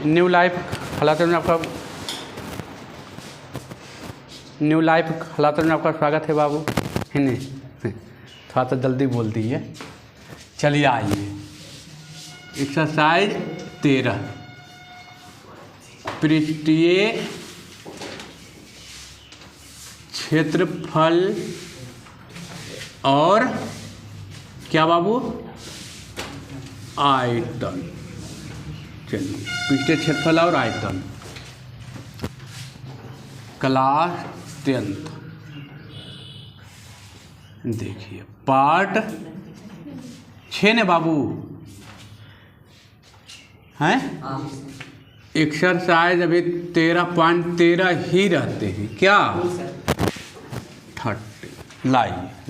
New life हालात में आपका स्वागत है बाबू। है नहीं, थोड़ा सा जल्दी बोल दी है। चलिए आइए एक्सरसाइज 13 पृष्ठीय क्षेत्रफल और क्या बाबू आयतन। चलिए पृष्ठीय क्षेत्रफल और आयतन क्लास 10th देखिए पार्ट 6 ने बाबू हैं। एक्सरसाइज अभी 13.13 ही रहते हैं क्या 30।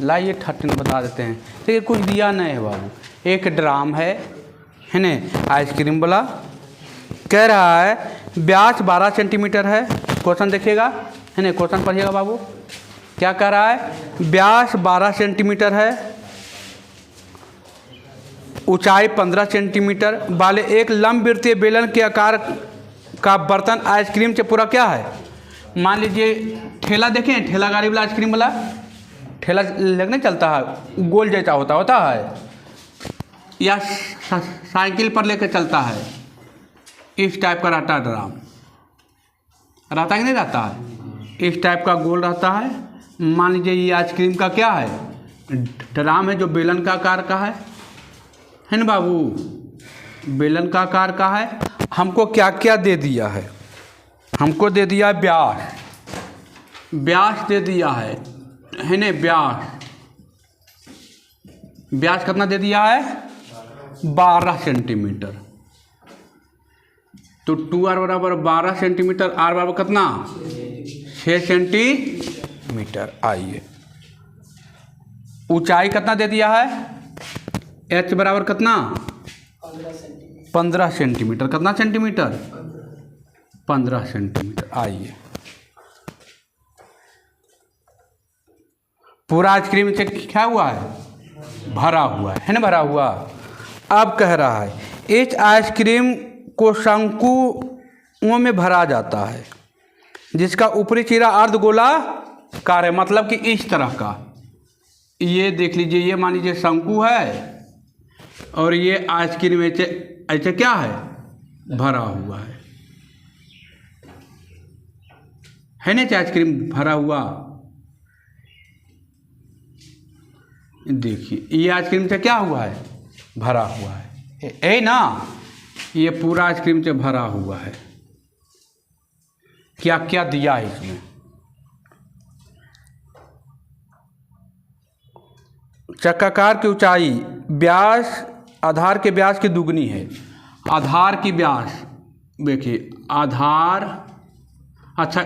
लाइए 30 बता देते हैं। देखिए कुछ दिया नहीं है बाबू। एक ड्राम है ना आइसक्रीम वाला, कह रहा है व्यास 12 सेंटीमीटर है। क्वेश्चन देखिएगा है ना, क्वेश्चन पढ़िएगा बाबू। क्या कह रहा है, व्यास 12 सेंटीमीटर है, ऊंचाई 15 सेंटीमीटर वाले एक लंबवृत्तीय बेलन के आकार का बर्तन आइसक्रीम से पूरा क्या है। मान लीजिए ठेला देखें, ठेला गाड़ी वाला आइसक्रीम वाला ठेला लगने चलता है, गोल जैसा होता है, या साइकिल पर लेकर चलता है। इस टाइप का रहता है ड्राम, रहता कि नहीं रहता है। इस टाइप का गोल रहता है। मान लीजिए ये आइसक्रीम का क्या है, ड्राम है जो बेलन का आकार का है ना बाबू, बेलन का आकार का है। हमको क्या क्या दे दिया है, हमको दे दिया है व्यास दे दिया है ना। व्यास कितना दे दिया है 12 सेंटीमीटर। तो 2r बराबर 12 सेंटीमीटर, r बराबर कितना 6 सेंटीमीटर। आइए ऊंचाई कितना दे दिया है, h बराबर कितना 15 सेंटीमीटर। कितना सेंटीमीटर 15 सेंटीमीटर। आइए पूरा आइसक्रीम से क्या हुआ है, भरा हुआ है ना, भरा हुआ। अब कह रहा है इस आइसक्रीम को शंकुओं में भरा जाता है जिसका ऊपरी सिरा अर्धगोलाकार है, मतलब कि इस तरह का। ये देख लीजिए, ये मान लीजिए शंकु है और ये आइसक्रीम ऐसे क्या है भरा हुआ है ना। आइसक्रीम भरा हुआ, देखिए ये आइसक्रीम से क्या हुआ है, भरा हुआ है ना। ये पूरा आइसक्रीम से भरा हुआ है। क्या क्या दिया है इसमें, चक्राकार की ऊंचाई व्यास आधार के व्यास की दुगनी है। आधार की व्यास देखिए, आधार अच्छा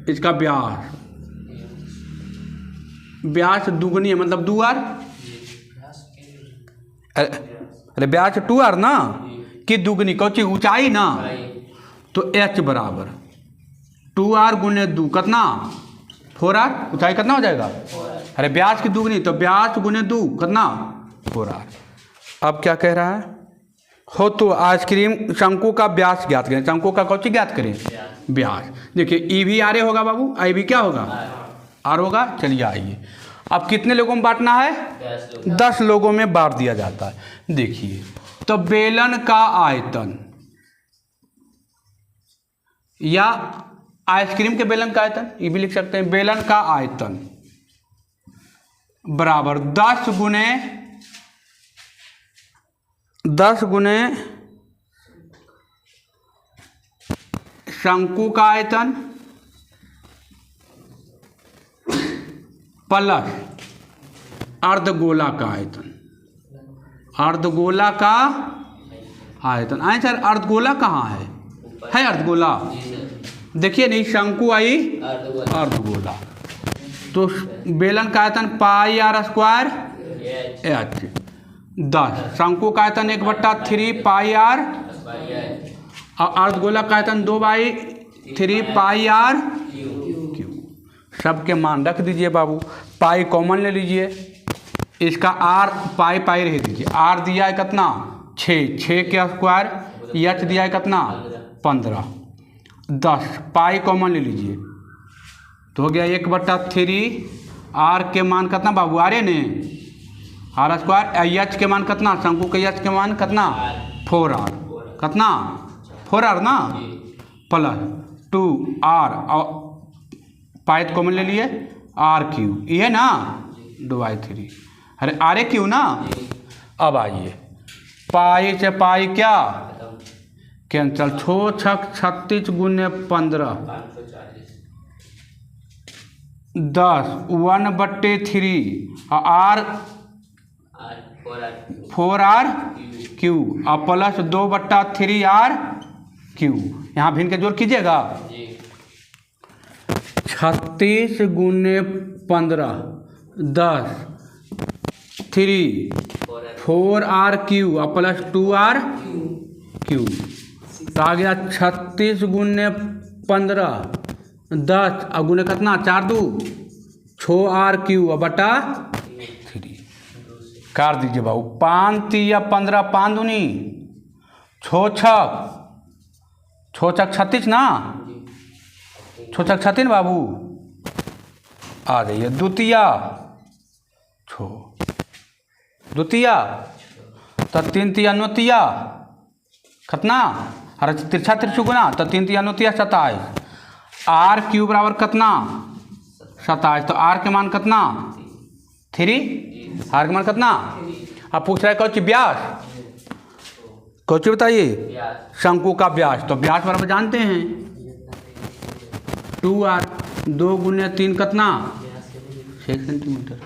इसका व्यास दुगनी है, मतलब 2r। अरे व्यास 2r ना कि दुगनी कौची ऊंचाई ना, तो h बराबर 2r गुने 2 कितना 4r। ऊंचाई कितना हो जाएगा, अरे व्यास की दुगनी तो व्यास गुने 2 कितना 4r। अब क्या कह रहा है, हो तो आइसक्रीम शंकु का व्यास ज्ञात करें। शंकु का कौची ज्ञात करें, व्यास। देखिए ई भी आर होगा बाबू, आई भी क्या होगा आर होगा। चलिए आइए अब कितने लोगों में बांटना है, 10 लोगों में बांट दिया जाता है। देखिए तो बेलन का आयतन या आइसक्रीम के बेलन का आयतन, ये भी लिख सकते हैं। बेलन का आयतन बराबर 10 गुने शंकु का आयतन प्लस अर्धगोला का आयतन। अर्धगोला का आयतन आए सर, अर्धगोला कहाँ है अर्धगोला। देखिए नहीं, शंकु आई अर्धगोला, तो बेलन का आयतन पाई r स्क्वायर h 10, शंकु का आयतन 1/3 पाई r, और अर्धगोला का आयतन 2/3 पाई r क्यू। सबके मान रख दीजिए बाबू, पाई कॉमन ले लीजिए, इसका r पाई रह दीजिए। r दिया है कितना 6 के स्क्वायर एच दिया है कितना 15, 10 पाई कॉमन ले लीजिए तो हो गया 1/3 आर के मान कितना बाबू आर ने आर स्क्वायर एच के मान कितना शंकु के एच के मान कितना 4r कितना 4r ना प्लस 2r और पाई कॉमन ले लिए r³ ये ना 2/3 अरे r³ ना। अब आइए पाई से पाई क्या कैंसल 6 छक 36 गुने 15 10 1/3 और r4r³ और प्लस 2/3r³ यहाँ भिन्न के जोड़ कीजिएगा 36 गुने 15 10 3 4r³ और प्लस 2r³ तो आ गया 36 गुने 15 10 और गुने कितना 4 2 6r³ और बटा 3 काट दीजिए बाबू 5 3 15 5 दूनी 6 छक 36 ना 6 छक 36 बाबू आ जाइए द्वितीया 6 द्वितीया तो 3 3 9 कितना अरे तिरछा तिरछू गुना तो 3 3 9 27 r³ बराबर कितना 27 तो r के मान कितना 3 r के मान कितना अब पूछ रहा है कौची व्यास कौची बताइए शंकु का व्यास तो व्यास बराबर जानते हैं 2r 2 गुने 3 कितना 6 सेंटीमीटर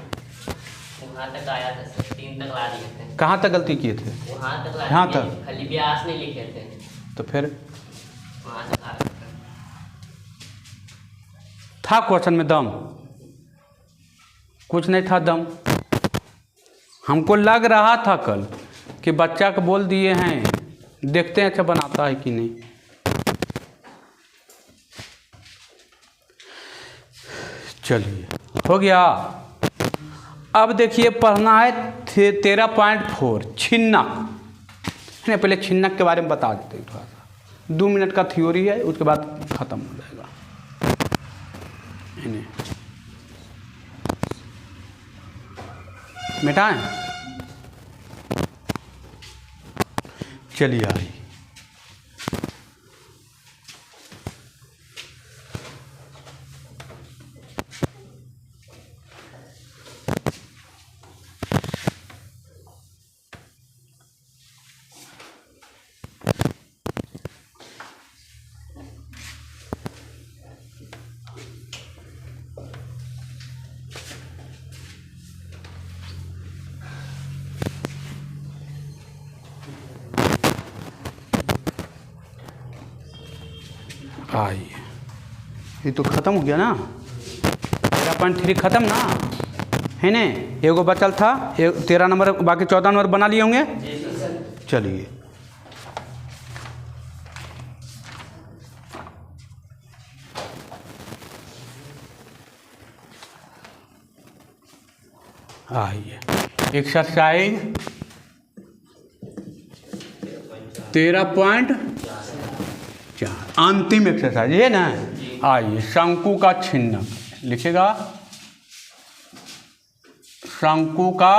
कहाँ तक गलती किए थे यहाँ तक खाली व्यास नहीं लिखे थे तो फिर था क्वेश्चन में दम कुछ नहीं था दम हमको लग रहा था कल कि बच्चा को बोल दिए हैं देखते हैं अच्छा बनाता है कि नहीं। चलिए हो गया। अब देखिए पढ़ना है 13.4 छिन्नक है। पहले छिन्नक के बारे में बता देते हैं थोड़ा सा 2 मिनट का थ्योरी है उसके बाद ख़त्म हो जाएगा। मिटाएं चलिए आई आइए ये तो ख़त्म हो गया ना 13.3 ख़त्म ना है ने एगो बचल था 13 नंबर बाकी 14 नंबर बना लिए होंगे। चलिए आइए एक्सरसाइज 13.4 अंतिम एक्सरसाइज ये ना। आइए शंकु का छिन्नक लिखेगा शंकु का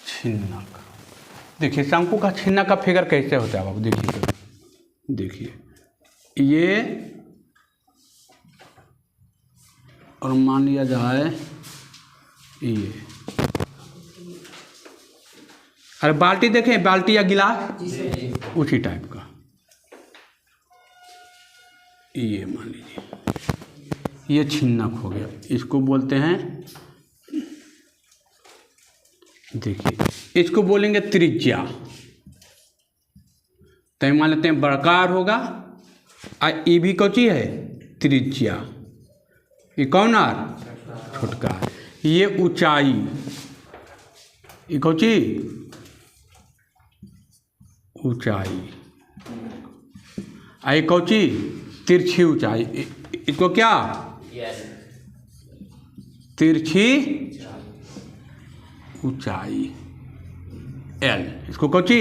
छिन्नक। देखिए शंकु का छिन्नक का फिगर कैसे होता है बाबू देखिए देखिए ये और मान लिया जाए ये अरे बाल्टी देखें बाल्टी या गिलास उसी टाइप का ये मान लीजिए ये छिन्नक हो गया। इसको बोलते हैं देखिए इसको बोलेंगे त्रिज्या। तो मान लेते हैं बड़कार होगा और ये भी कौची है त्रिज्या। ये कौन आर छोटका ये ऊंचाई ये कौची ऊंचाई आई कौची तिरछी ऊंचाई इसको क्या तिरछी ऊंचाई एल, इसको कोची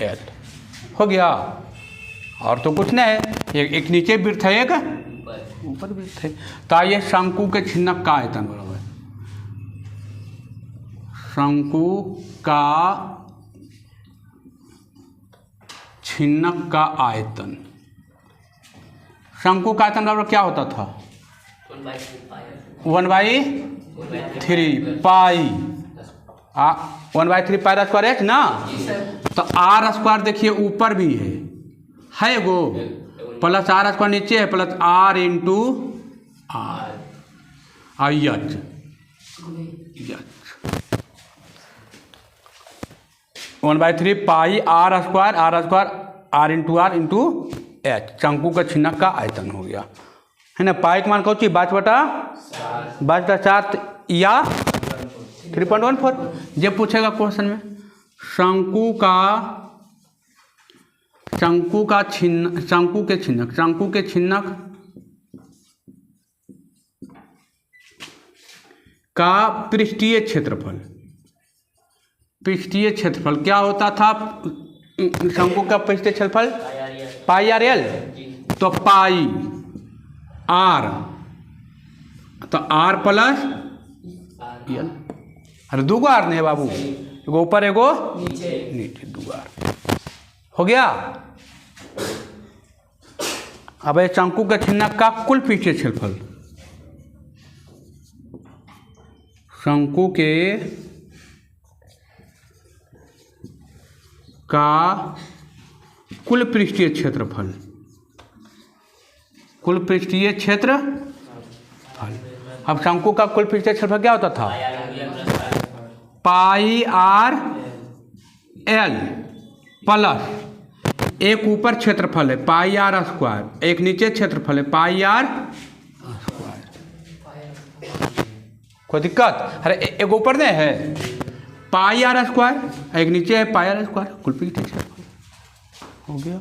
एल हो गया। और तो कुछ नहीं है, एक नीचे वृत्त है, एक ऊपर वृत्त है। तो आइए शंकु के छिन्नक का आयतन बराबर शंकु का छिन्नक का आयतन। शंकु का आयतन बराबर क्या होता था? 1/3 पाई 1/3 पाई स्क्वायर एच ना। तो आर स्क्वायर देखिए ऊपर भी है वो, प्लस आर स्क्वायर नीचे है, plus are into R H 1/3 pi are square R into H शंकु का छिन्नक का आयतन हो गया, है ना। पाई का मान कौन सी 5/4 या 3.14। जब पूछेगा क्वेश्चन में शंकु के छिन्नक का पृष्ठीय क्षेत्रफल क्या होता था? शंकु का पृष्ठीय क्षेत्रफल पाई आर एल। तो पाई आर, तो आर प्लस एल। अरे दो आर नहीं बाबू, एगो ऊपर एगो नीचे, दो आर हो गया। अब शंकु के छिन्नक का कुल पृष्ठीय क्षेत्रफल, शंकु के का कुल पृष्ठीय क्षेत्रफल, अब शंकु का कुल पृष्ठीय क्षेत्रफल क्या होता था? पाई आर एल प्लस एक ऊपर क्षेत्रफल है पाई आर स्क्वायर, एक नीचे क्षेत्रफल है पाई आर स्क्वायर। कोई दिक्कत? अरे एक ऊपर नहीं है पाई आर स्क्वायर, एक नीचे है पाई आर स्क्वायर, कुल पृष्ठीय क्षेत्रफल हो गया।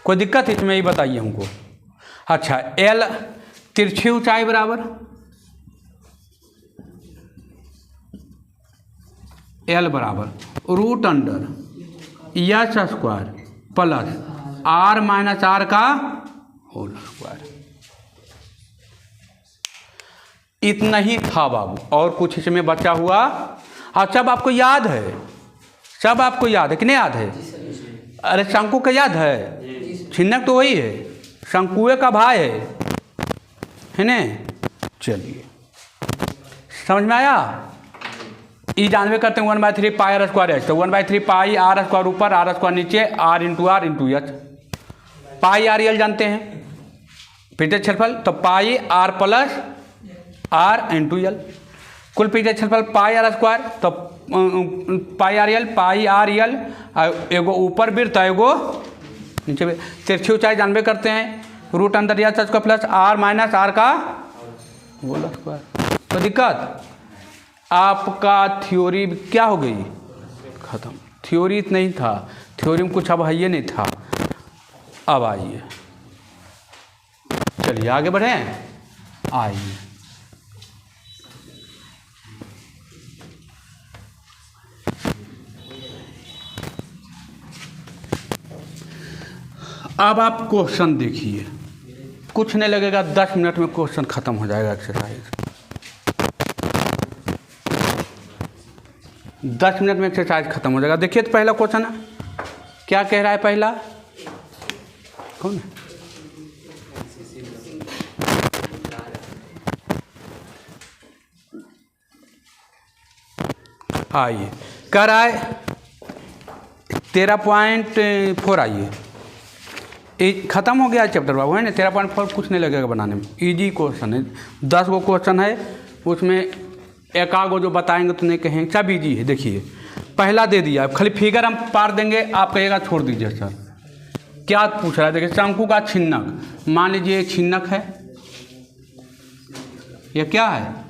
कोई दिक्कत इसमें ही बताइए हमको। अच्छा, एल तिरछी ऊंचाई बराबर एल बराबर root under H square plus R minus R का होल स्क्वायर। इतना ही था बाबू, और कुछ इसमें बचा हुआ? हाँ, सब आपको याद है, कि नहीं याद है? अरे शंकु का याद है, छिन्नक तो वही है, शंकुए का भाई है ना। चलिए समझ में आया? ई जानवे करते हैं 1/3 पाई आर स्क्वायर एच, तो 1/3 पाई आर स्क्वायर ऊपर आर स्क्वायर नीचे r into h. Pi are l जानते हैं पृष्ठीय क्षेत्रफल, तो pi are plus are into l. कुल पृष्ठीय क्षेत्रफल पाई आर स्क्वायर, तो पाई आर एल, एगो ऊपर वृत्त एगो नीचे। तिरछी ऊंचाई जानवे करते हैं रूट अंदर H square plus R minus R का होल स्क्वायर। तो दिक्कत आपका थ्योरी क्या हो गई? खत्म। थ्योरी नहीं था, थ्योरी में कुछ अब है ये नहीं था। अब आइए, चलिए आगे बढ़ें। आइए, अब आप क्वेश्चन देखिए, कुछ नहीं लगेगा, 10 मिनट में क्वेश्चन खत्म हो जाएगा। एक्सरसाइज 10 मिनट में एक्सरसाइज खत्म हो जाएगा। देखिए तो पहला क्वेश्चन क्या कह रहा है? पहला कौन है? आइए, कह रहा है 13.4। आइए, खत्म हो गया चैप्टर बाबू, है ना। 13.4 कुछ नहीं लगेगा बनाने में, इजी क्वेश्चन है। 10 गो क्वेश्चन है, उसमें एक आगो जो बताएंगे तो नहीं कहेंगे, सब इजी है। देखिए पहला दे दिया, खाली फिगर हम पार देंगे, आप कहिएगा छोड़ दीजिए सर। क्या पूछ रहा है? देखिए शंकु का छिन्नक, मान लीजिए छिन्नक है, ये क्या है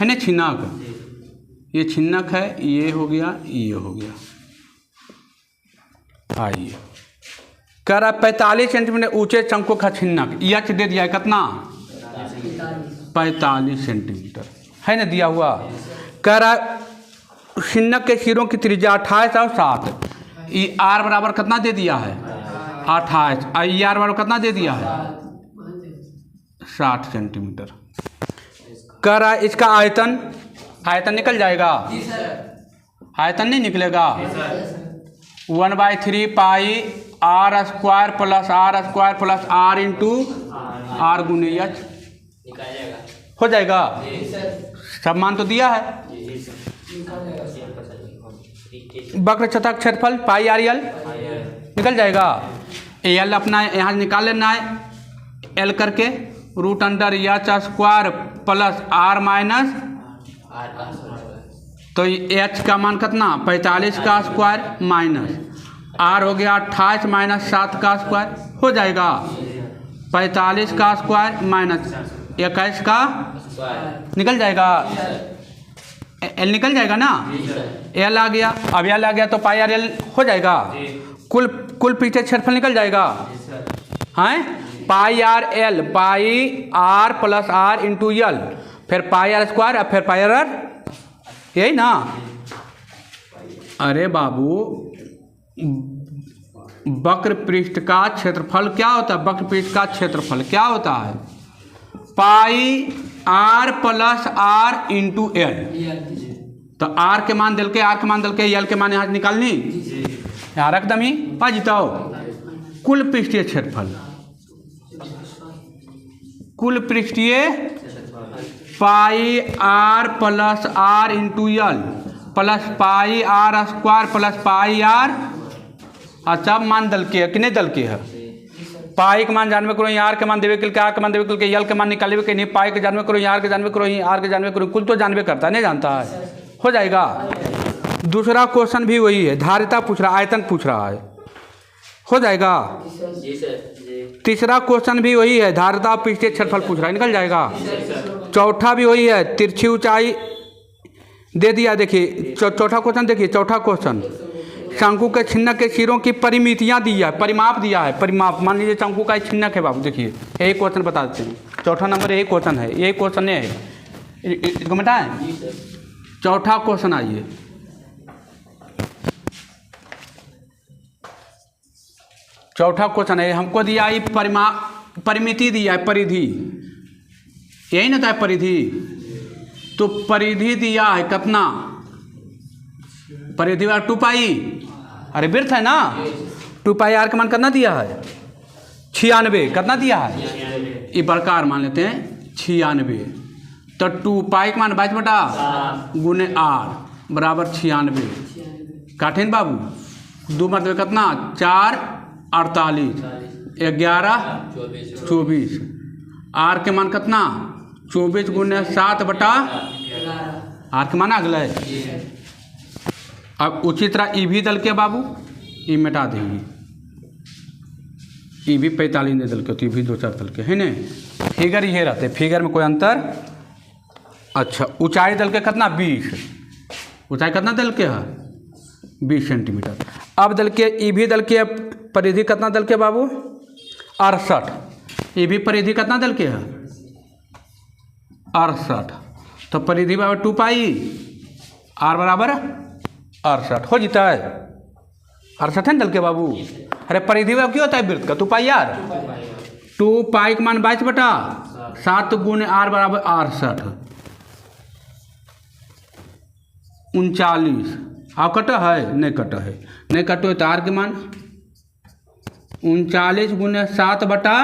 ना छिन्नक, ये छिन्नक है, ये हो गया, ये हो गया। आइए, कह रहा 45 सेंटीमीटर ऊंचे शंकु का छिन्नक, एच दे दिया है कितना? 45 सेंटीमीटर। है ना दिया हुआ। कह रहा शिन्नक के सिरों की त्रिज्या 28 और 7। ई आर बराबर कितना दे दिया है 28, आई आर बराबर कितना दे दिया है 60 सेंटीमीटर। कह रहा इसका आयतन, आयतन निकल जाएगा, आयतन नहीं निकलेगा। 1/3 pi are square plus are into r गुने एच हो जाएगा। सब मान तो दिया है। वक्र चतुष्क क्षेत्रफल पाई आर एल निकल जाएगा। एल अपना यहाँ निकाल लेना है, एल करके root under H square plus R minus, तो एच का मान कितना 45 का स्क्वायर माइनस आर हो गया 28 माइनस 7 का स्क्वायर हो जाएगा। 45 का स्क्वायर माइनस 21 का निकल जाएगा। एल निकल जाएगा ना, एल आ गया। अब एल आ गया तो पाई आर एल हो जाएगा। कुल पीछे क्षेत्रफल निकल जाएगा, हैं pi are L, pi are plus are into L, फिर पाई आर स्क्वायर, अब फिर पाई आर, यही ना। अरे बाबू वक्र पृष्ठ का क्षेत्रफल क्या होता है, वक्र पृष्ठ का क्षेत्रफल क्या होता है pi are plus are into L. तो आर के मान दिल के, आर के मान दिल के, एल के मान यहाँ निकालनी, यहाँ रख दमी पा जीताओ। कुल पृष्ठीय क्षेत्रफल, कुल पृष्ठीय pi are plus are into L plus pi are square plus pi R. अच्छा मान दल के है कि नहीं दल के है, पाई के मान जानवे करो, आर के मान देवे के, आर के मान देवे के, एल के मान निकाले के नहीं, पाई के जानवे करो, आर के जानवे करो, आर के जानवे करो, कुल तो जानवे करता है, नहीं जानता है, हो जाएगा। दूसरा क्वेश्चन भी वही है, धारिता पूछ रहा, आयतन पूछ रहा है, हो जाएगा। तीसरा क्वेश्चन भी वही है, धारिता पृष्ठीय क्षेत्रफल पूछ रहा है, निकल जाएगा। चौथा भी वही है, तिरछी ऊंचाई दे दिया। देखिए चौथा क्वेश्चन, देखिए चौथा क्वेश्चन, शंकु के छिन्नक के सिरों की परिमितियां दी है, परिमाप दिया है, परिमाप। मान लीजिए शंकु का छिन्नक है बाबू, देखिए यही क्वेश्चन बता देते हैं, चौथा नंबर यही क्वेश्चन है, यही क्वेश्चन है, इसको मिटाएं। चौथा क्वेश्चन आइए, चौथा क्वेश्चन है, हमको दिया है परिमिति दिया है, परिधि, यही ना था परिधि। तो परिधि दिया है कितना, परिधि वाला 2 पाई, अरे वृत्त है ना, 2 पाई आर का मान कितना दिया है 96, कितना दिया है ये बड़कार मान लेते हैं 96। तो 2 पाई का मान 22 बटा गुने आर बराबर 96। काटे न बाबू, 2 मतलब कितना 4 48, 11 24, आर के मान कितना 24 गुने 7 बटा आर के मान अगला है। अब उसी तरह ई भी दल के बाबू, ई मिटा देंगे, ई भी 45 ने दल के, तो ई भी 2-4 दल के है ना। फिगर ये रहते, फिगर में कोई अंतर। अच्छा ऊंचाई दल के कितना 20, ऊंचाई कितना दल के है 20 सेंटीमीटर। अब दल के ई भी दल के परिधि कितना दल के बाबू 68, ई भी परिधि कितना दल के है 68। तो परिधि बराबर 2 पाई आर बराबर 68 हो जाता है, 68 है दल के बाबू। अरे परिधि में क्यों होता है वृत्त का 2 पाई आर, 2 पाई का मान 22 बटा 7 गुने आर बराबर 68, 39। आप कटा है नहीं कटा है, नहीं कटो तो आर के मान 39 गुने 7 बटा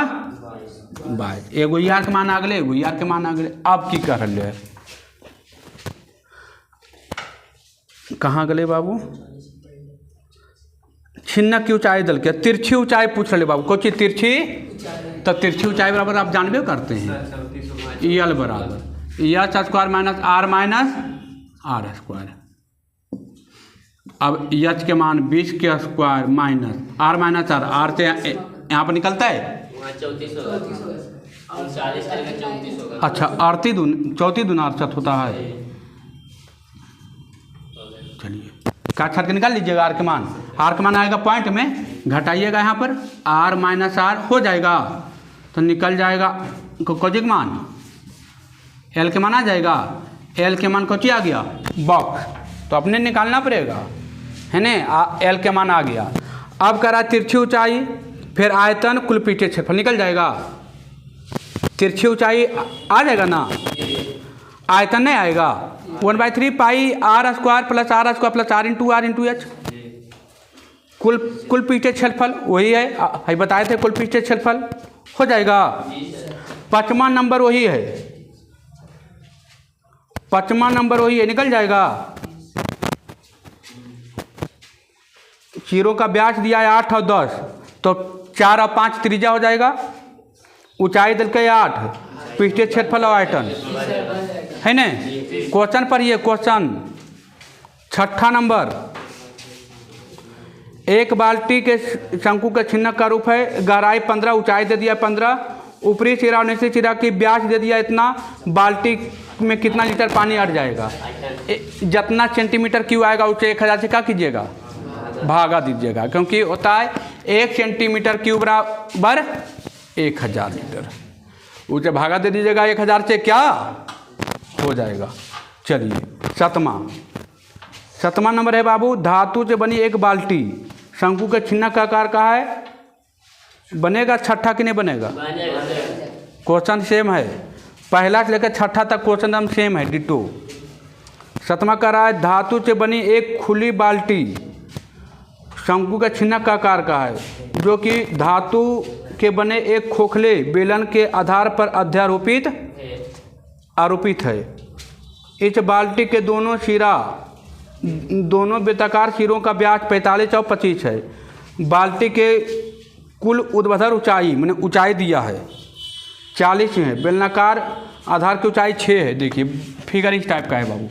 22, एगो यार के मान आगले, एगो यार के मान आगले। अब की कर रहे हैं, कहाँ गले बाबू, छिन्नक की ऊंचाई दल के, तिरछी ऊंचाई पूछ रहे बाबू, कौन चीज तिरछी, तो तिरछी ऊंचाई बराबर आप जानबे करते हैं एल बराबर H square minus R square. अब एच के मान 20 के स्क्वायर माइनस आर, आर से यहाँ पर निकलता है। अच्छा 34 दूना 68 होता है। चलिए काट छाट के निकाल लीजिएगा आर के मान आएगा पॉइंट में, घटाइएगा यहाँ पर आर माइनस आर हो जाएगा, तो निकल जाएगा कोजिक मान, एल के मान आ जाएगा, एल के मान कौची आ गया, बॉक्स, तो अपने निकालना पड़ेगा है ना। एल के मान आ गया। अब करा तिरछी ऊंचाई, फिर आयतन कुल पीछे क्षेत्रफल निकल जाएगा। तिरछी ऊंचाई आ जाएगा ना, आयतन नहीं आएगा। 1/3 pi are square plus R square plus are into H, कुल पीछे क्षेत्रफल वही है, बताए थे कुल पीछे क्षेत्रफल हो जाएगा। 5वां नंबर वही है, 5वां नंबर वही है, निकल जाएगा। चीरों का व्यास दिया है 8 और 10, तो 4 और 5 त्रिज्या हो जाएगा। ऊंचाई दिल के 8, पृष्ठीय क्षेत्रफल और आयतन है न। क्वेश्चन पर ये क्वेश्चन 6ठा नंबर, एक बाल्टी के शंकु के छिन्नक का रूप है, गहराई 15, ऊंचाई दे दिया 15, ऊपरी सिरा और निचली सिरा की व्यास दे दिया इतना, बाल्टी में कितना लीटर पानी अट जाएगा। जितना सेंटीमीटर क्यूब आएगा उसे 1000 से क्या कीजिएगा, भागा दीजिएगा, क्योंकि होता है 1 सेंटीमीटर क्यूब बराबर 1000 लीटर, उसे भागा दे दीजिएगा 1000 से, क्या हो जाएगा। चलिए 7वां नंबर है बाबू, धातु से बनी एक बाल्टी शंकु के छिन्नक का आकार का है, बनेगा 6ठा कि नहीं बनेगा। क्वेश्चन सेम है, पहला से लेकर 6ठा तक क्वेश्चन हम सेम है, डिटो। 7वां का रहा है, धातु से बनी एक खुली बाल्टी शंकु के छिन्नक का आकार का है, जो कि धातु के बने एक खोखले बेलन के आधार पर आरोपित है। इस बाल्टी के दोनों वृत्ताकार सिरों का व्यास 45 और 25 है। बाल्टी के कुल ऊर्ध्वाधर ऊंचाई, मैंने ऊंचाई दिया है 40 है, बेलनाकार आधार की ऊंचाई 6 है। देखिए फिगर इस टाइप का है बाबू,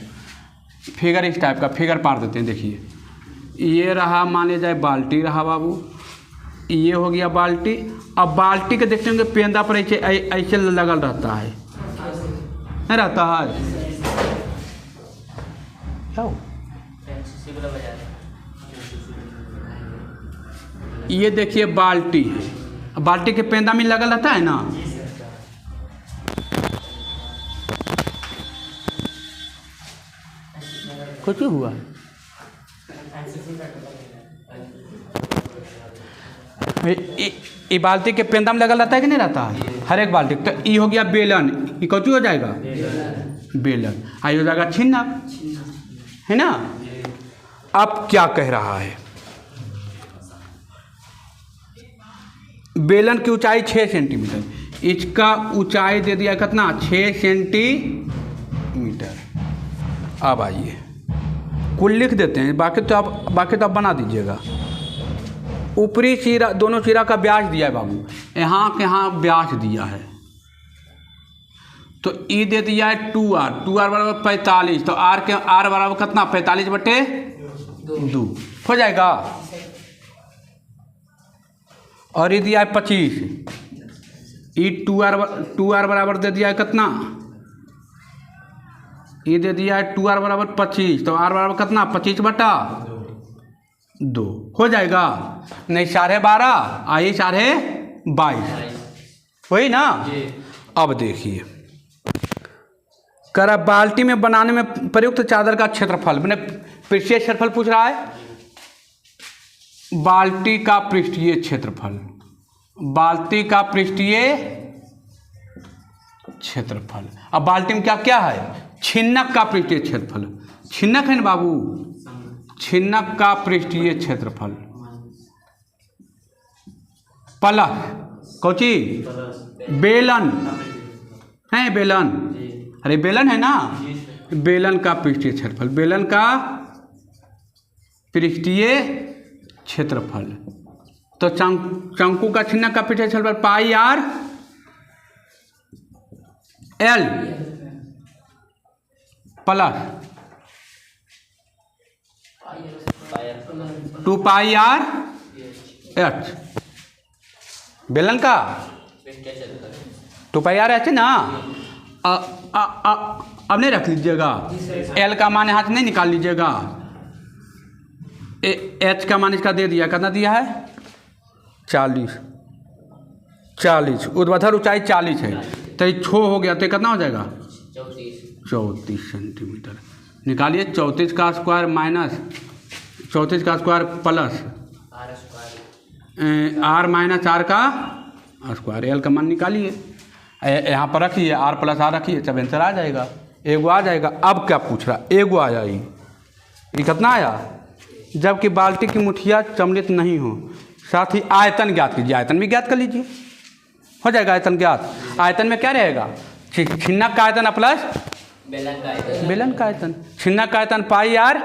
फिगर इस टाइप का, फिगर पार देते हैं। देखिए ये रहा, माने जाए बाल्टी रहा बाबू, ये हो गया बाल्टी। अब बाल्टी के देखते होंगे पेंदा पर ऐसे लगल रहता है, नहीं रहता है क्या? ये देखिए बाल्टी है, बाल्टी के पेंदा में लगल रहता है ना। कुछ हुआ ये बाल्टी के पेंदा में लगल रहता है कि नहीं रहता है, हर एक बाल्टी। तो ये हो गया बेलन, ये कौन हो जाएगा, बेलन। आई हो जाएगा छिन्नक, है ना। अब क्या कह रहा है, बेलन की ऊंचाई 6 सेंटीमीटर, इसका ऊंचाई दे दिया कितना, 6 सेंटीमीटर। अब आइए कुल लिख देते हैं, बाकी तो आप बना दीजिएगा। ऊपरी सिरा, दोनों सिरा का व्यास दिया है बाबू, यहाँ के यहाँ व्यास दिया है, तो ई दे दिया है 2r बराबर 45, तो आर बराबर कितना, 45/2 हो जाएगा। और ये दिया है 25, ई 2r बराबर दे दिया है कितना, ये दे दिया है 2r बराबर 25, तो r बराबर कितना, 25/2 हो जाएगा। नहीं 12.5, आइए 22.5 वही ना। अब देखिए करा, बाल्टी में बनाने में प्रयुक्त चादर का क्षेत्रफल, मैंने पृष्ठीय क्षेत्रफल पूछ रहा है, बाल्टी का पृष्ठीय क्षेत्रफल, बाल्टी का पृष्ठीय क्षेत्रफल। अब बाल्टी में क्या क्या है, छिन्नक का पृष्ठीय क्षेत्रफल, छिन्नक है ना बाबू, छिन्नक का पृष्ठीय क्षेत्रफल प्लस कौची, बेलन है, बेलन, अरे बेलन है ना, बेलन का पृष्ठीय क्षेत्रफल, बेलन का पृष्ठीय क्षेत्रफल। तो शंकु का छिन्नक का पृष्ठीय क्षेत्रफल पाई r l प्लस 2 पाई r h, बेलन का 2 पाई r h ना। अब नहीं रख लीजिएगा, एल का मान यहाँ से नहीं निकाल लीजिएगा, एच का मान इसका दे दिया, कितना दिया है 40, ऊर्ध्वाधर ऊंचाई 40 है, तो ये 6 हो गया, तो कितना हो जाएगा 34 सेंटीमीटर। निकालिए 34 का स्क्वायर माइनस 34 का square plus R minus R का स्क्वायर, एल का मान निकालिए, यहाँ पर रखिए, आर प्लस आर रखिए, सब आंसर आ जाएगा, एगो आ जाएगा। अब क्या पूछ रहा, एगो आया, ये कितना आया, जबकि बाल्टी की मुठिया सम्मिलित नहीं हो। साथ ही आयतन ज्ञात कीजिए, आयतन भी ज्ञात कर लीजिए, हो जाएगा आयतन ज्ञात। आयतन में क्या रहेगा, छिन्नक का आयतन प्लस बेलन का आयतन। छिन्नक का आयतन pi R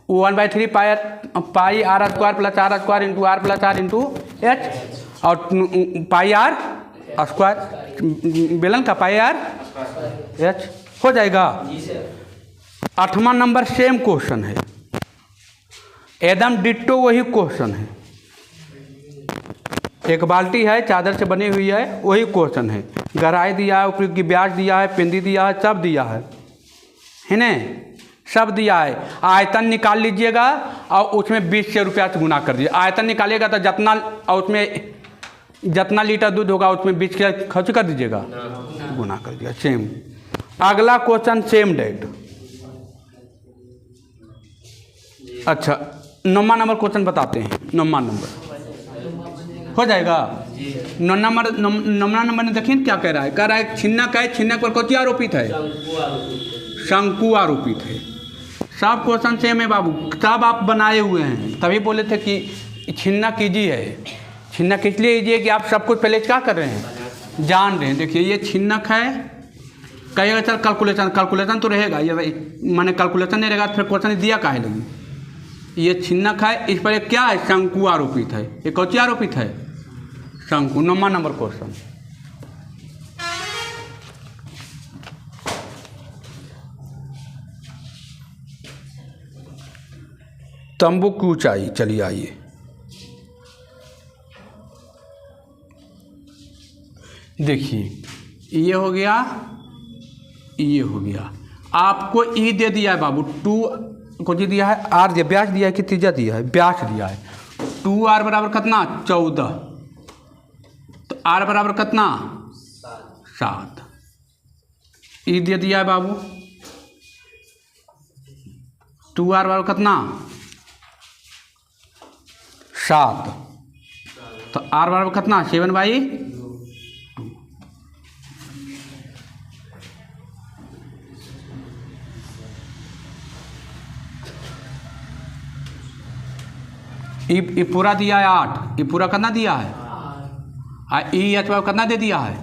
1/3 pi are square plus R square into R plus are into H, और पाई आर स्क्वायर बेलन का पाई आर एच, हो जाएगा। 8वां नंबर सेम क्वेश्चन है, एकदम डिट्टो वही क्वेश्चन है। एक बाल्टी है, चादर से बनी हुई है, वही क्वेश्चन है। गहराई दिया है, उपयुक्त की ब्याज दिया है, पेंदी दिया है, सब दिया है ना, सब दिया है। आयतन निकाल लीजिएगा और उसमें 20 से रुपया से गुना कर दीजिए। आयतन निकालिएगा तो जितना, और उसमें जितना लीटर दूध होगा उसमें 20 के खर्च कर दीजिएगा, गुना कर दिया। सेम अगला क्वेश्चन सेम डेट। अच्छा 9वां नंबर क्वेश्चन बताते हैं। 9वां नंबर हो जाएगा। 9वां नंबर में देखिए क्या कह रहा है, कह रहा है छिन्नक है, छिन्नक पर कौन आरोपित है, शंकु आरोपित है। सब क्वेश्चन सेम है बाबू, सब आप बनाए हुए हैं, तभी बोले थे कि छिन्नक कीजिए है। छिन्नक इसलिए कीजिए कि आप सब कुछ पहले क्या कर रहे हैं, जान रहे हैं। देखिए ये छिन्नक है, कहेगा सर कैलकुलेशन तो रहेगा, ये मैंने कैलकुलेशन नहीं रहेगा तो फिर क्वेश्चन दिया काहे लगी। ये छिन्नक है, इस पर एक क्या है, शंकु आरोपित है। ये कौन आरोपित है, शंकु। 9वां नंबर क्वेश्चन। तंबू की ऊंचाई, चलिए आइए, देखिए ये हो गया, ये हो गया। आपको ई दे दिया है बाबू, 2 को जी दिया है, आर दिया, ब्यास दिया है कि त्रिज्या दिया है, ब्यास दिया है। 2r बराबर कितना, 14, तो r बराबर कितना, 7। ई दे दिया है बाबू, 2r बराबर कितना, 7, तो r बराबर कितना, 7/2। ये पूरा दिया है 8, ये पूरा कितना दिया है, ई एच कितना दे दिया है,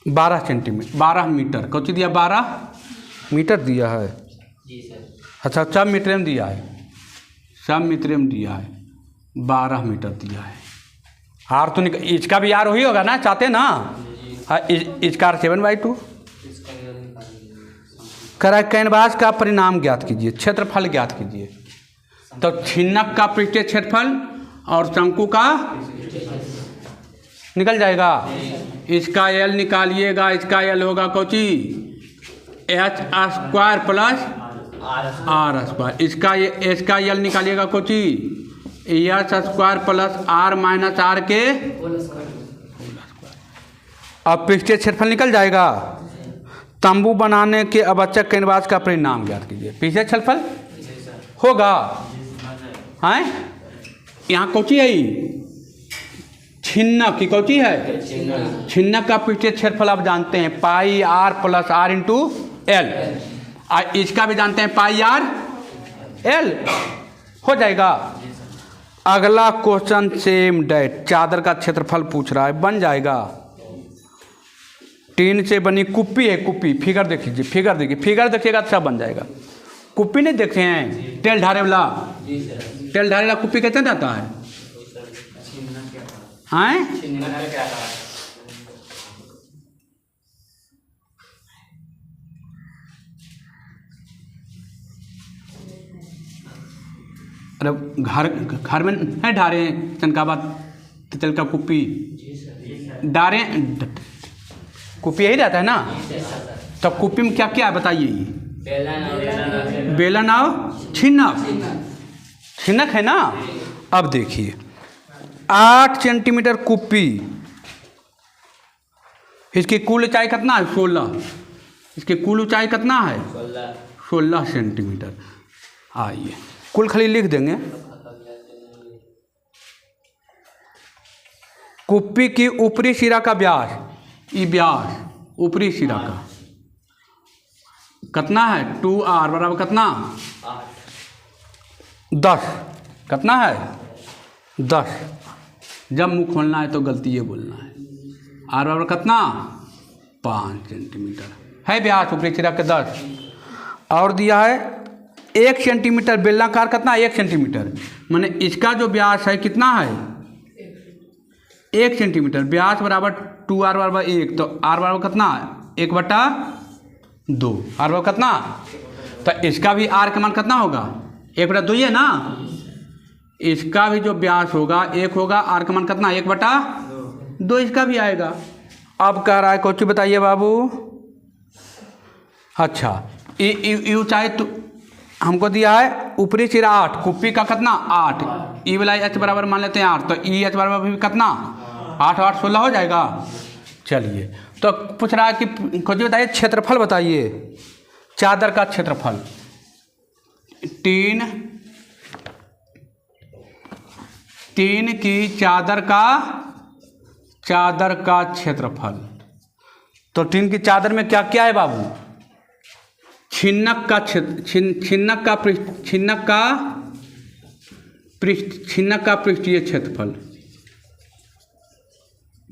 12 सेंटीमीटर, 12 मीटर। कौन सी दिया, 12 मीटर दिया है। जी सर। अच्छा सब मीटर में दिया है, सब मीटर में दिया है, 12 मीटर दिया है। आर तो इसका भी आर वही होगा ना, चाहते ना, इसका 7/2। करा कैनवास का परिणाम ज्ञात कीजिए, क्षेत्रफल ज्ञात कीजिए। तो छिन्नक का पृष्ठीय क्षेत्रफल और शंकु का निकल जाएगा। इसका एल निकालिएगा, इसका एल होगा कोची, H square plus R square. इसका एल निकालिएगा कोची, H square plus R minus R के। अब पृष्ठीय क्षेत्रफल निकल जाएगा। तंबू बनाने के आवश्यक कैनवास का परिणाम ज्ञात कीजिए। पृष्ठीय क्षेत्रफल होगा, हैं यहाँ कौची है, छिन्नक की कौची है, छिन्नक का पृष्ठीय क्षेत्रफल आप जानते हैं, pi are plus are into L. इसका भी जानते हैं, पाई आर एल, हो जाएगा। अगला क्वेश्चन सेम डेट, चादर का क्षेत्रफल पूछ रहा है, बन जाएगा। टीन से बनी कुप्पी है, कुप्पी, फिगर देख लीजिए, फिगर देखिए, फिगर देखिएगा तो सब बन जाएगा। कुप्पी नहीं देखे हैं, तेल ढारे वाला, तेल ढारे वाला कुप्पी कैसे जाता है, हैं? अरे घर में है ढारे, चनकाबाद तेल का कुप्पी, डारे कुप्पी यही रहता है ना। तो कुप्पी में क्या क्या है बताइए, बेलन और छिन्नक, छिन्नक है ना। अब देखिए 8 सेंटीमीटर कुप्पी, इसकी कुल ऊंचाई कितना है? 16। इसकी कुल ऊंचाई कितना है? 16 सेंटीमीटर। आइए कुल खाली लिख देंगे। कुप्पी की ऊपरी सिरा का व्यास, ये व्यास ऊपरी सिरा का कितना है? 2r बराबर कितना? 10। कितना है? 10। जब मुंह खोलना है तो गलती ये बोलना है। r बराबर कितना? 5 सेंटीमीटर है व्यास ऊपरी सिरा के 10। और दिया है 1 सेंटीमीटर बेलनाकार कितना? 1 सेंटीमीटर। माने इसका जो व्यास है कितना है? 1 सेंटीमीटर। व्यास बराबर 2r बराबर 1, तो r बराबर कितना? 1/2। r बराबर कितना? तो इसका भी r का मान कितना होगा? 1/2 है ना। इसका भी जो व्यास होगा 1 होगा, r का मान कितना? 1/2 इसका भी आएगा। अब कह रहा है कुछ बताइए बाबू। अच्छा ये ऊंचाई तो हमको दिया है ऊपरी सिरा 8, कुप्पी का कितना? 8। ई वाला h बराबर मान लेते हैं 8, तो ई h बराबर भी कितना? 8 8 16 हो जाएगा। चलिए तो पूछ रहा है कि कुछ बताइए क्षेत्रफल बताइए। चादर का क्षेत्रफल 3 की चादर का क्षेत्रफल। तो 3 की चादर में क्या क्या है बाबू? छिन्नक का पृष्ठीय क्षेत्रफल,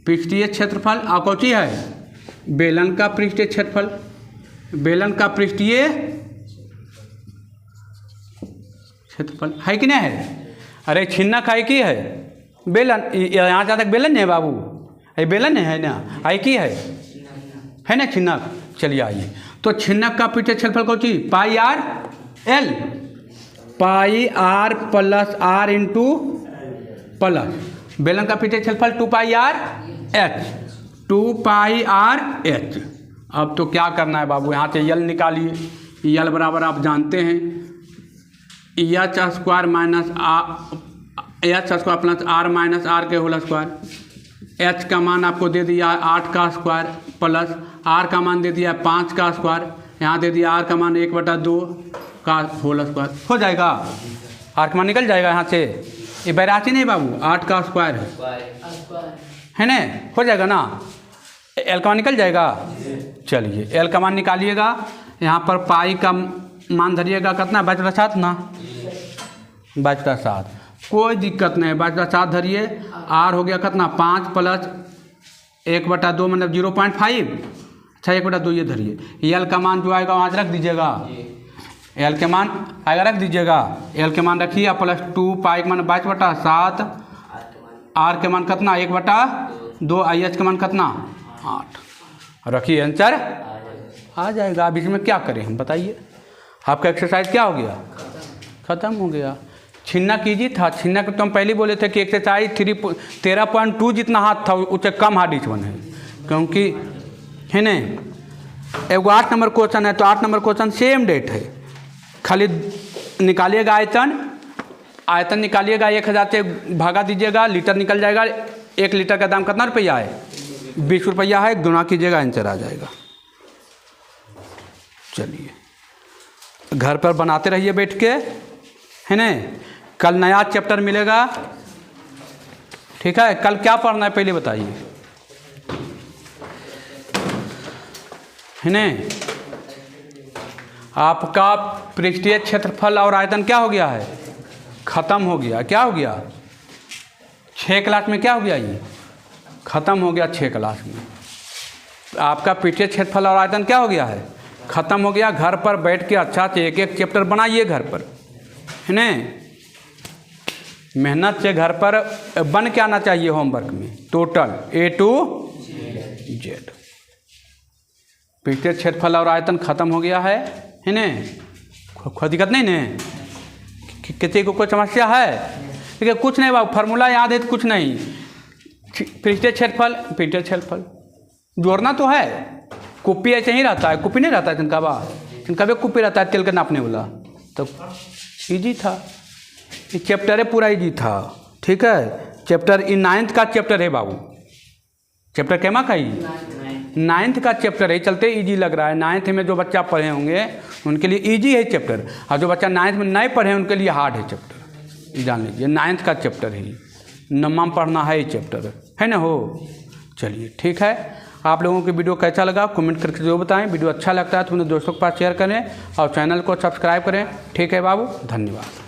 पृष्ठीय क्षेत्रफल। और कौची है? बेलन का पृष्ठीय क्षेत्रफल, बेलन का पृष्ठीय क्षेत्रफल है कि नहीं है? अरे छिन्नक है कि है? बेलन। यहाँ जहाँ तक बेलन है बाबू, ये बेलन है ना, आई की है ना छिन्नक। चलिए आइए तो छिन्नक का पृष्ठीय क्षेत्रफल कौची? Pi are L, pi are plus are into plus बेलन का पृष्ठीय क्षेत्रफल 2 pi R H, 2 pi R H. अब तो क्या करना है बाबू, यहाँ से यल निकालिए। यल बराबर आप जानते हैं H square minus H square plus R minus R के होल स्क्वायर। एच का मान आपको दे दिया 8 का स्क्वायर प्लस आर का मान दे दिया 5 का स्क्वायर, यहाँ दे दिया आर का मान 1/2 का होल स्क्वायर। हो जाएगा, आर का मान निकल जाएगा यहाँ से। ये बैराची नहीं बाबू, 8 का स्क्वायर है ना, हो जाएगा ना। एल का मान निकल जाएगा। चलिए एल का मान निकालिएगा। यहाँ पर पाई का मान धरिएगा कितना? 22/7 ना, 22/7। कोई दिक्कत नहीं, 22/7 धरिए। आर हो गया कितना? 5 प्लस 1/2 मतलब 0.5। अच्छा 1/2 ये धरिए। एल का मान जो आएगा वहाँ से रख दीजिएगा। एल के मान आएगा रख दीजिएगा। एल के मान रखिए प्लस 2 पाई के मान 22/7, आर के मान कितना? 1/2, आई एच के मान कितना? 8। रखिए आंसर आ जाएगा। अब इसमें क्या करें हम बताइए। आपका एक्सरसाइज क्या हो गया? ख़त्म हो गया। छिन्नक ईजी था। छिन्नक तो हम पहले बोले थे कि एक्सरसाइज 13.2 जितना हाथ था उससे कम हार्ड इच वन है, क्योंकि है ना एगो 8 नंबर क्वेश्चन है तो 8 नंबर क्वेश्चन सेम डेट है। खाली निकालिएगा आयतन, आयतन निकालिएगा 1000 से भागा दीजिएगा, लीटर निकल जाएगा। 1 लीटर का दाम कितना रुपया है? 20 रुपया है। गुना कीजिएगा आंसर आ जाएगा। चलिए घर पर बनाते रहिए बैठ के, है ना। कल नया चैप्टर मिलेगा, ठीक है। कल क्या पढ़ना है पहले बताइए, है ना। आपका पृष्ठीय क्षेत्रफल और आयतन क्या हो गया है? ख़त्म हो गया। क्या हो गया? 6 क्लास में क्या हो गया? ये ख़त्म हो गया 6 क्लास में। आपका पृष्ठीय क्षेत्रफल और आयतन क्या हो गया है? ख़त्म हो गया। घर पर बैठ के अच्छा से एक एक चैप्टर बनाइए घर पर, है ना। मेहनत से घर पर बन के आना चाहिए होमवर्क में टोटल A to Z। पृष्ठीय क्षेत्रफल और आयतन ख़त्म हो गया है ना। कोई दिक्कत नहीं ना? किसी को कोई समस्या है? देखिए कुछ नहीं बाबू, फार्मूला याद है तो कुछ नहीं। पृष्ठीय क्षेत्रफल जोड़ना तो है। कुप्पी ऐसे ही रहता है, कुप्पी नहीं रहता है चिनकाबा, चिनकाबे कुप्पी रहता है तेल का नापने वाला। तो इजी था ये चैप्टर है, पूरा इजी था, ठीक है। चैप्टर 9th का चैप्टर है बाबू। चैप्टर कैमा का ही नाइन्थ का चैप्टर है, चलते इजी लग रहा है। नाइन्थ में जो बच्चा पढ़े होंगे उनके लिए इजी है चैप्टर, और जो बच्चा नाइन्थ में नहीं पढ़े उनके लिए हार्ड है चैप्टर। ये जान लीजिए, नाइन्थ का चैप्टर है, नवमा में पढ़ना है ये चैप्टर, है ना हो। चलिए ठीक है, आप लोगों को वीडियो कैसा लगा कमेंट करके जो बताएं। वीडियो अच्छा लगता है तो अपने दोस्तों के पास शेयर करें और चैनल को सब्सक्राइब करें। ठीक है बाबू, धन्यवाद।